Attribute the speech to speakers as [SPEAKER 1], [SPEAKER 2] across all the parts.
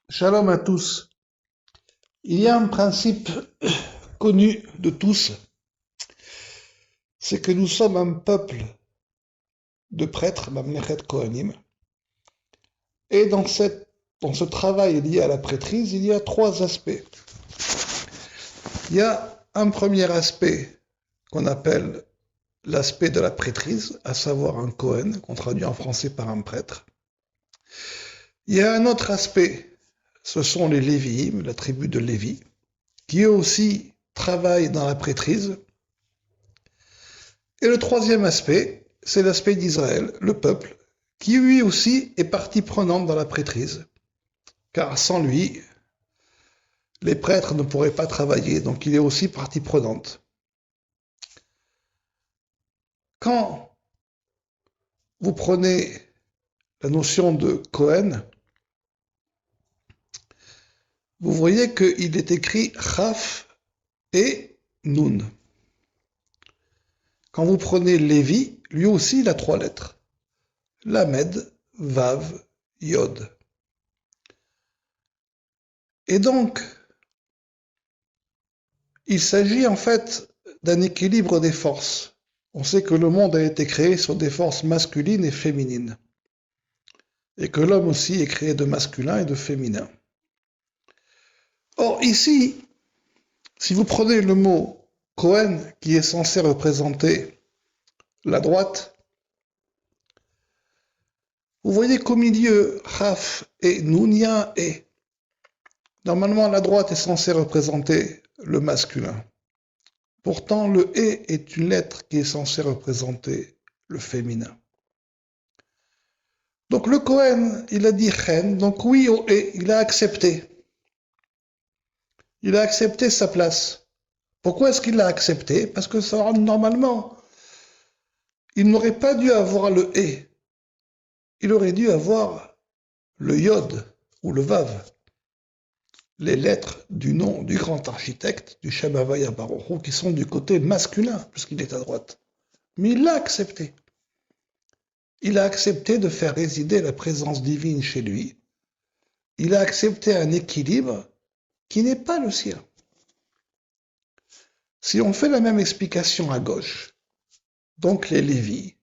[SPEAKER 1] Shalom à tous. Il y a un principe connu de tous, c'est que nous sommes un peuple de prêtres, Mamlechet Kohanim, et dans ce travail lié à la prêtrise, il y a trois aspects. Il y a un premier aspect qu'on appelle l'aspect de la prêtrise, à savoir un Kohen, qu'on traduit en français par un prêtre. Il y a un autre aspect, ce sont les Lévi'im, la tribu de Lévi, qui eux aussi travaillent dans la prêtrise. Et le troisième aspect, c'est l'aspect d'Israël, le peuple, qui lui aussi est partie prenante dans la prêtrise. Car sans lui, les prêtres ne pourraient pas travailler, donc il est aussi partie prenante. Quand vous prenez la notion de Kohen, vous voyez qu'il est écrit Chaf et Nun. Quand vous prenez Lévi, lui aussi il a trois lettres. Lamed, Vav, Yod. Et donc, il s'agit en fait d'un équilibre des forces. On sait que le monde a été créé sur des forces masculines et féminines. Et que l'homme aussi est créé de masculin et de féminin. Or, ici, si vous prenez le mot Kohen, qui est censé représenter la droite, vous voyez qu'au milieu, Chaf et Nun, il y a un Et. Normalement, la droite est censée représenter le masculin. Pourtant, le Et est une lettre qui est censée représenter le féminin. Donc le Kohen, il a dit Chen, donc oui au Et, il a accepté. Il a accepté sa place. Pourquoi est-ce qu'il l'a accepté? Parce que ça, normalement, il n'aurait pas dû avoir le Et. Il aurait dû avoir le Yod ou le Vav. Les lettres du nom du grand architecte, du Shem Havaya Baruch Hu, qui sont du côté masculin, puisqu'il est à droite. Mais il l'a accepté. Il a accepté de faire résider la présence divine chez lui. Il a accepté un équilibre qui n'est pas le sien. Si on fait la même explication à gauche, donc les Lévis,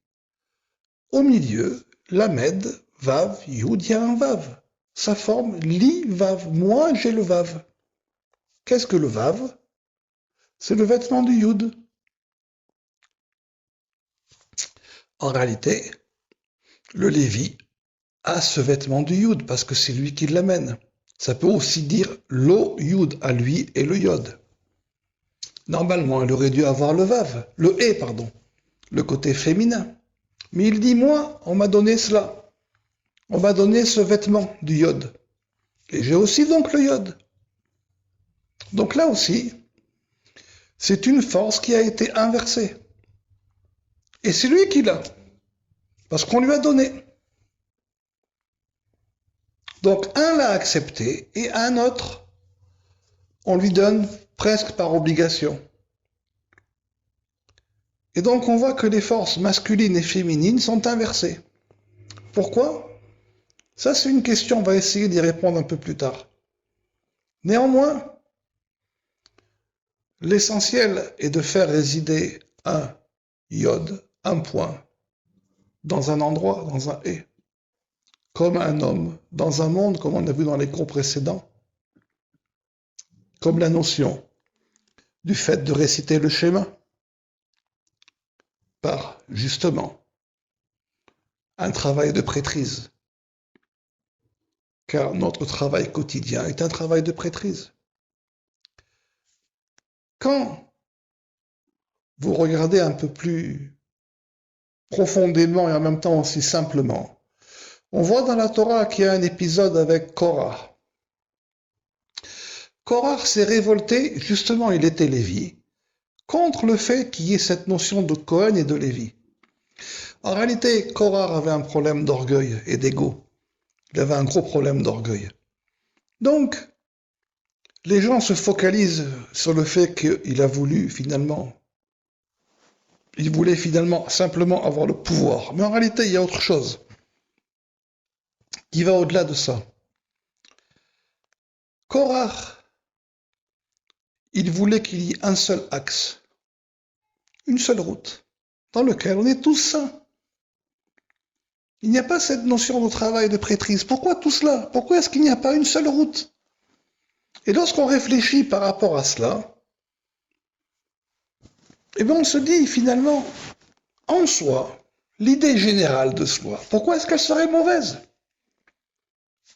[SPEAKER 1] au milieu, Lamed, Vav, Yud, il y a un Vav. Ça forme Li, Vav. Moi, j'ai le Vav. Qu'est-ce que le Vav? C'est le vêtement du Yud. En réalité, le Lévi a ce vêtement du Yud parce que c'est lui qui l'amène. Ça peut aussi dire lo Yud à lui et le Yod. Normalement, il aurait dû avoir le Vav, le E, pardon, le côté féminin. Mais il dit, moi, on m'a donné cela. On m'a donné ce vêtement du Yod. Et j'ai aussi donc le Yod. Donc là aussi, c'est une force qui a été inversée. Et c'est lui qui l'a. Parce qu'on lui a donné. Donc un l'a accepté et un autre, on lui donne presque par obligation. Et donc on voit que les forces masculines et féminines sont inversées. Pourquoi? Ça c'est une question, on va essayer d'y répondre un peu plus tard. Néanmoins, l'essentiel est de faire résider un Yod, un point, dans un endroit, dans un Et. Comme un homme, dans un monde, comme on a vu dans les cours précédents, comme la notion du fait de réciter le schéma, par, justement, un travail de prêtrise. Car notre travail quotidien est un travail de prêtrise. Quand vous regardez un peu plus profondément et en même temps aussi simplement, on voit dans la Torah qu'il y a un épisode avec Korah. Korah s'est révolté, justement il était Lévi, contre le fait qu'il y ait cette notion de Cohen et de Lévi. En réalité, Korah avait un problème d'orgueil et d'ego. Il avait un gros problème d'orgueil. Donc, les gens se focalisent sur le fait qu'il a voulu finalement, il voulait finalement simplement avoir le pouvoir. Mais en réalité, il y a autre chose qui va au-delà de ça. Korach, il voulait qu'il y ait un seul axe, une seule route, dans lequel on est tous saints. Il n'y a pas cette notion de travail de prêtrise. Pourquoi tout cela? Pourquoi est-ce qu'il n'y a pas une seule route? Et lorsqu'on réfléchit par rapport à cela, eh bien on se dit finalement, en soi, l'idée générale de soi, pourquoi est-ce qu'elle serait mauvaise?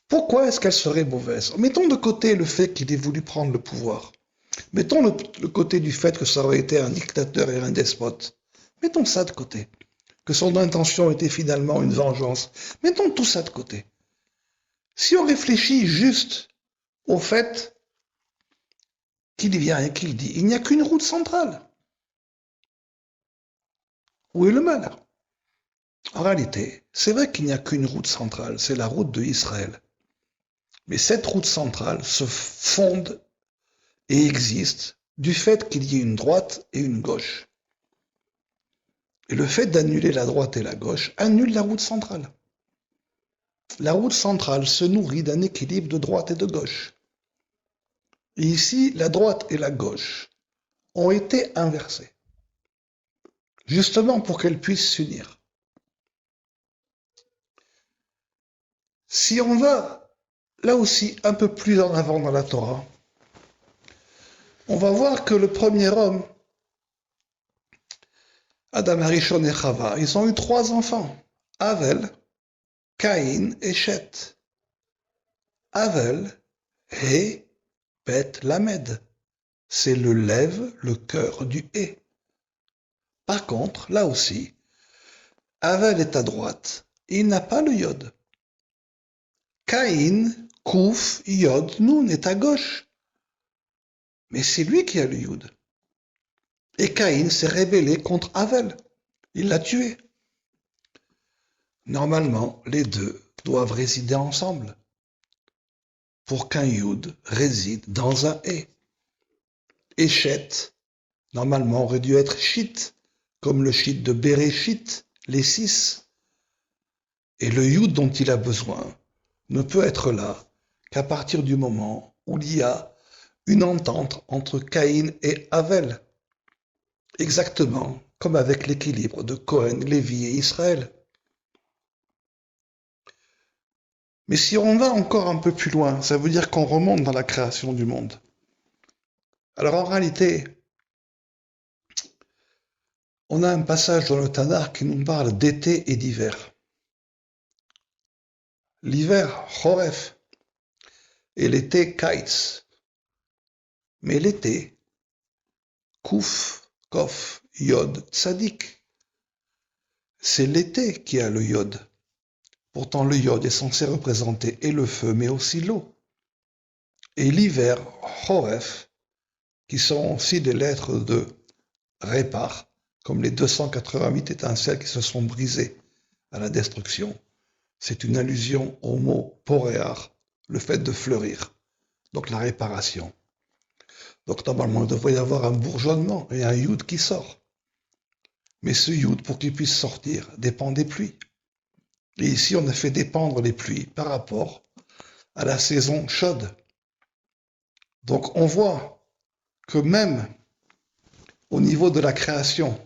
[SPEAKER 1] Pourquoi est-ce qu'elle serait mauvaise? Mettons de côté le fait qu'il ait voulu prendre le pouvoir. Mettons le côté du fait que ça aurait été un dictateur et un despote. Mettons ça de côté. Que son intention était finalement une vengeance. Mettons tout ça de côté. Si on réfléchit juste au fait qu'il vient et qu'il dit, il n'y a qu'une route centrale. Où est le mal? En réalité, c'est vrai qu'il n'y a qu'une route centrale, c'est la route de Israël. Mais cette route centrale se fonde et existe du fait qu'il y ait une droite et une gauche. Et le fait d'annuler la droite et la gauche annule la route centrale. La route centrale se nourrit d'un équilibre de droite et de gauche. Et ici, la droite et la gauche ont été inversées, justement pour qu'elles puissent s'unir. Si on va là aussi un peu plus en avant dans la Torah, on va voir que le premier homme, Adam Arishon et Chava, ils ont eu 3 enfants, Avel, Caïn et Shet. Avel et Beth Lamed, c'est le lève, le cœur du Hé. Par contre, là aussi, Avel est à droite, il n'a pas le Yod. Caïn, Kouf, Yod, Nun est à gauche. Mais c'est lui qui a le Yud. Et Caïn s'est rébellé contre Avel. Il l'a tué. Normalement, les deux doivent résider ensemble pour qu'un Yud réside dans un Hé. Et Shet, normalement, aurait dû être Shit, comme le Shit de Bereshit, les 6. Et le Yud dont il a besoin ne peut être là qu'à partir du moment où il y a une entente entre Caïn et Avel. Exactement comme avec l'équilibre de Cohen, Lévi et Israël. Mais si on va encore un peu plus loin, ça veut dire qu'on remonte dans la création du monde. Alors en réalité, on a un passage dans le Tanakh qui nous parle d'été et d'hiver. L'hiver, Choref, et l'été, Kaitz. Mais l'été, Kouf, Kof, Yod, Tzadik. C'est l'été qui a le Yod. Pourtant, le Yod est censé représenter et le feu, mais aussi l'eau. Et l'hiver, Choref, qui sont aussi des lettres de répar, comme les 288 étincelles qui se sont brisées à la destruction. C'est une allusion au mot poréar, le fait de fleurir, donc la réparation. Donc normalement, il devrait y avoir un bourgeonnement et un yud qui sort. Mais ce yud, pour qu'il puisse sortir, dépend des pluies. Et ici, on a fait dépendre les pluies par rapport à la saison chaude. Donc on voit que même au niveau de la création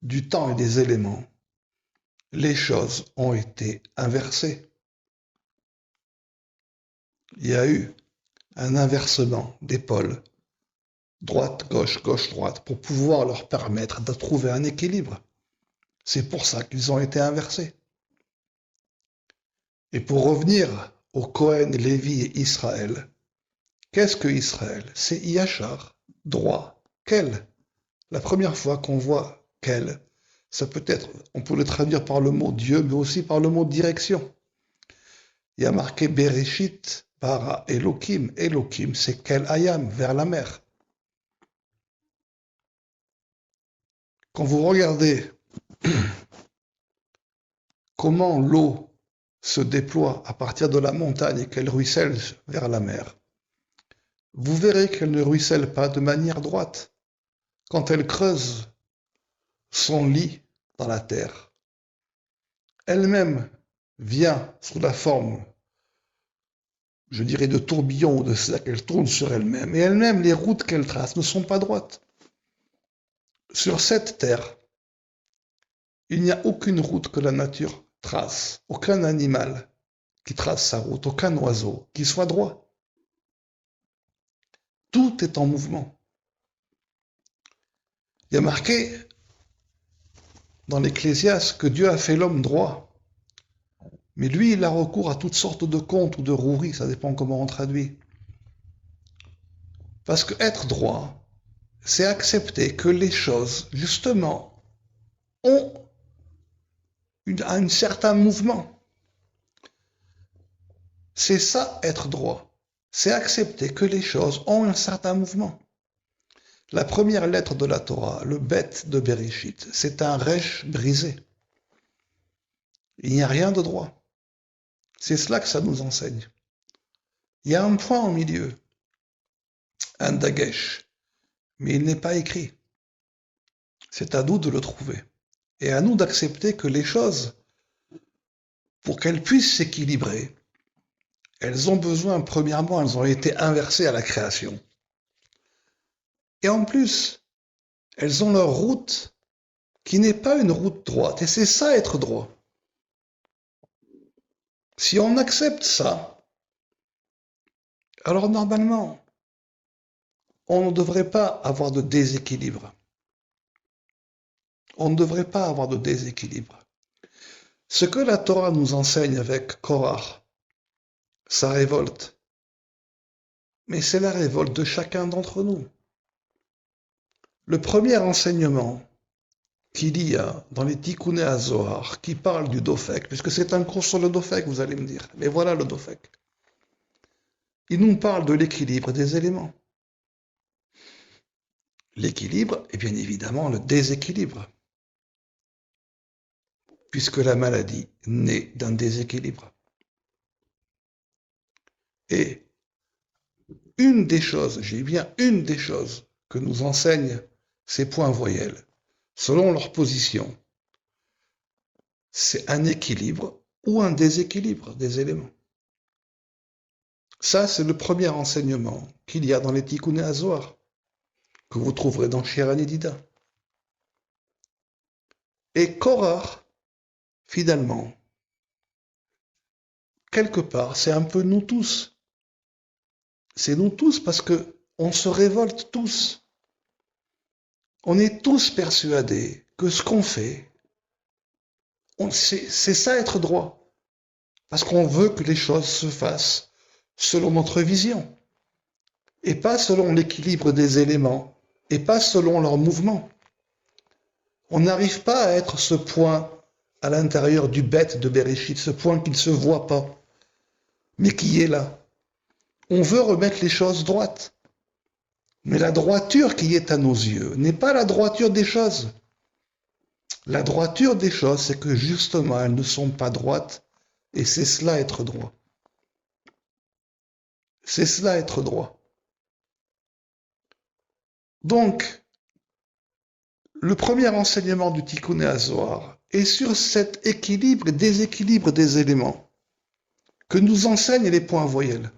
[SPEAKER 1] du temps et des éléments, les choses ont été inversées. Il y a eu un inversement des pôles, droite, gauche, gauche, droite, pour pouvoir leur permettre de trouver un équilibre. C'est pour ça qu'ils ont été inversés. Et pour revenir au Cohen, Lévi et Israël, qu'est-ce que Israël? C'est Yachar, droit, Kel. La première fois qu'on voit Kel, ça peut être, on peut le traduire par le mot Dieu, mais aussi par le mot direction. Il y a marqué Bereshit, Bara, Elohim. Elohim, c'est Kel Ayam, vers la mer. Quand vous regardez comment l'eau se déploie à partir de la montagne et qu'elle ruisselle vers la mer, vous verrez qu'elle ne ruisselle pas de manière droite. Quand elle creuse son lit dans la terre, elle-même vient sous la forme je dirais, de tourbillon ou de cercle, elle tourne sur elle-même. Et elle-même, les routes qu'elle trace ne sont pas droites. Sur cette terre, il n'y a aucune route que la nature trace, aucun animal qui trace sa route, aucun oiseau qui soit droit. Tout est en mouvement. Il y a marqué dans l'Ecclésiaste que Dieu a fait l'homme droit. Mais lui, il a recours à toutes sortes de contes ou de roueries, ça dépend comment on traduit. Parce que être droit, c'est accepter que les choses, justement, ont un certain mouvement. C'est ça, être droit. C'est accepter que les choses ont un certain mouvement. La première lettre de la Torah, le Bet de Bereshit, c'est un resh brisé. Il n'y a rien de droit. C'est cela que ça nous enseigne. Il y a un point au milieu, un dagesh, mais il n'est pas écrit. C'est à nous de le trouver. Et à nous d'accepter que les choses, pour qu'elles puissent s'équilibrer, elles ont besoin, premièrement, elles ont été inversées à la création. Et en plus, elles ont leur route qui n'est pas une route droite. Et c'est ça être droit. Si on accepte ça, alors normalement, on ne devrait pas avoir de déséquilibre. On ne devrait pas avoir de déséquilibre. Ce que la Torah nous enseigne avec Korah, sa révolte, mais c'est la révolte de chacun d'entre nous. Le premier enseignement qu'il y a dans les Tikkuné HaZohar qui parle du Dofek, puisque c'est un cours sur le Dofek, vous allez me dire, mais voilà le Dofek. Il nous parle de l'équilibre des éléments. L'équilibre est bien évidemment le déséquilibre, puisque la maladie naît d'un déséquilibre. Et une des choses, j'ai bien une des choses que nous enseignent ces points voyelles, selon leur position, c'est un équilibre ou un déséquilibre des éléments. Ça, c'est le premier enseignement qu'il y a dans les Tikkuné HaZohar, que vous trouverez dans Shir HaNidida. Et Korah, finalement, quelque part, c'est un peu nous tous. C'est nous tous parce que on se révolte tous. On est tous persuadés que ce qu'on fait, c'est ça être droit. Parce qu'on veut que les choses se fassent selon notre vision. Et pas selon l'équilibre des éléments. Et pas selon leur mouvement. On n'arrive pas à être ce point à l'intérieur du bête de Bereshit, ce point qui ne se voit pas, mais qui est là. On veut remettre les choses droites. Mais la droiture qui est à nos yeux n'est pas la droiture des choses. La droiture des choses, c'est que justement, elles ne sont pas droites, et c'est cela être droit. C'est cela être droit. Donc, le premier enseignement du Tikkuné HaZohar est sur cet équilibre et déséquilibre des éléments que nous enseignent les points voyelles.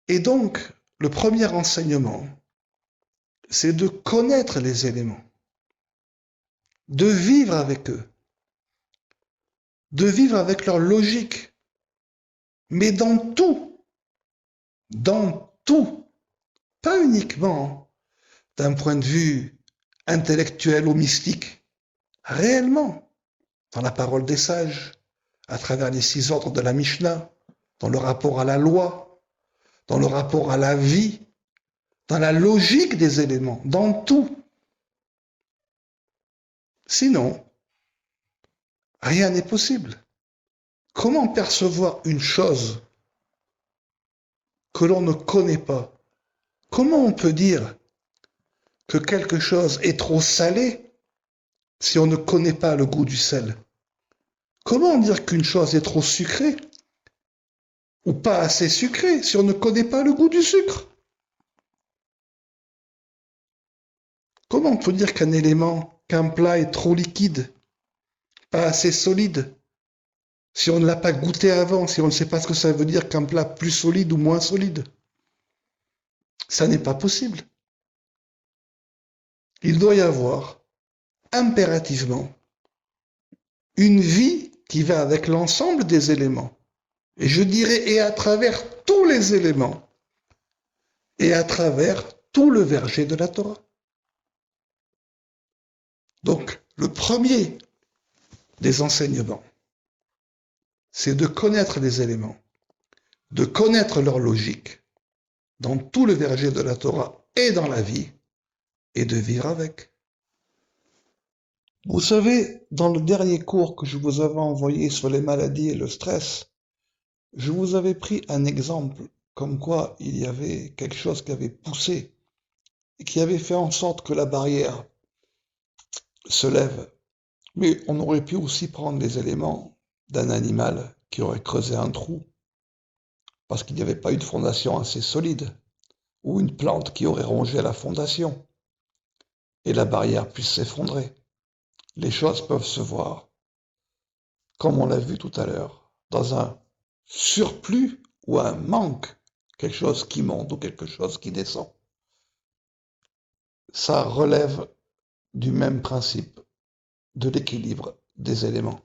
[SPEAKER 1] Et donc, le premier enseignement, c'est de connaître les éléments, de vivre avec eux, de vivre avec leur logique, mais dans tout, pas uniquement d'un point de vue intellectuel ou mystique, réellement, dans la parole des sages, à travers les 6 ordres de la Mishnah, dans le rapport à la loi, dans le rapport à la vie, dans la logique des éléments, dans tout. Sinon, rien n'est possible. Comment percevoir une chose que l'on ne connaît pas? Comment on peut dire que quelque chose est trop salé si on ne connaît pas le goût du sel? Comment dire qu'une chose est trop sucrée ou pas assez sucrée si on ne connaît pas le goût du sucre? Comment on peut dire qu'un élément, qu'un plat est trop liquide, pas assez solide, si on ne l'a pas goûté avant, si on ne sait pas ce que ça veut dire qu'un plat plus solide ou moins solide. Ça n'est pas possible. Il doit y avoir impérativement une vie qui va avec l'ensemble des éléments. Et je dirais, et à travers tous les éléments, et à travers tout le verger de la Torah. Donc, le premier des enseignements, c'est de connaître les éléments, de connaître leur logique dans tout le verger de la Torah et dans la vie, et de vivre avec. Vous savez, dans le dernier cours que je vous avais envoyé sur les maladies et le stress, je vous avais pris un exemple comme quoi il y avait quelque chose qui avait poussé et qui avait fait en sorte que la barrière se lève. Mais on aurait pu aussi prendre les éléments d'un animal qui aurait creusé un trou parce qu'il n'y avait pas eu de fondation assez solide, ou une plante qui aurait rongé la fondation et la barrière puisse s'effondrer. Les choses peuvent se voir, comme on l'a vu tout à l'heure, dans un surplus ou un manque, quelque chose qui monte ou quelque chose qui descend. Ça relève du même principe de l'équilibre des éléments.